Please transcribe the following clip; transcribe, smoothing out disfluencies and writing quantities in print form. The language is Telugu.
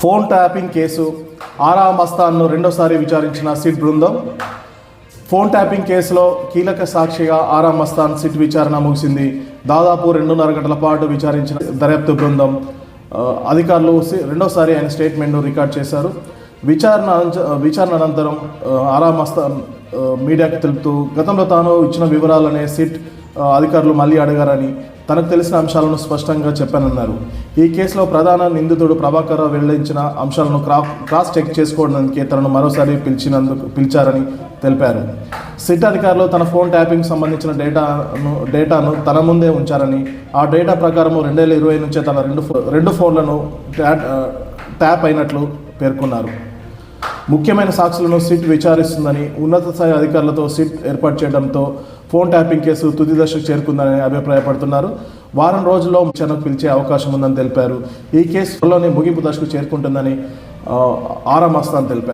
ఫోన్ ట్యాపింగ్ కేసు ఆరా మస్తాన్ను రెండోసారి విచారించిన సిట్ బృందం. ఫోన్ ట్యాపింగ్ కేసులో కీలక సాక్షిగా ఆరా మస్తాన్ సిట్ విచారణ ముగిసింది. దాదాపు 2.5 గంటల పాటు విచారించిన దర్యాప్తు బృందం అధికారులు రెండోసారి ఆయన స్టేట్మెంట్ను రికార్డ్ చేశారు. విచారణ అనంతరం ఆరా మస్తాన్ మీడియాకు తెలుపుతూ గతంలో తాను ఇచ్చిన వివరాలనే సిట్ అధికారులు మళ్ళీ అడిగారని, తనకు తెలిసిన అంశాలను స్పష్టంగా చెప్పానన్నారు. ఈ కేసులో ప్రధాన నిందితుడు ప్రభాకర్ వెల్లడించిన అంశాలను క్రాస్ చెక్ చేసుకోవడానికి తనను మరోసారి పిలిచారని తెలిపారు. సిట్ అధికారులు తన ఫోన్ ట్యాపింగ్ సంబంధించిన డేటాను తన ముందే ఉంచారని, ఆ డేటా ప్రకారం 2020 నుంచే తన రెండు ఫోన్లను ట్యాప్ అయినట్లు పేర్కొన్నారు. ముఖ్యమైన సాక్షులను సిట్ విచారిస్తుందని, ఉన్నత స్థాయి అధికారులతో సిట్ ఏర్పాటు చేయడంతో ఫోన్ ట్యాపింగ్ కేసు తుది దశకు చేరుకుందని అభిప్రాయపడుతున్నారు. వారం రోజుల్లో విచారణకు పిలిచే అవకాశం ఉందని తెలిపారు. ఈ కేసులోని ముగింపు దశకు చేరుకుంటుందని ఆరా మస్తాన్ తెలిపారు.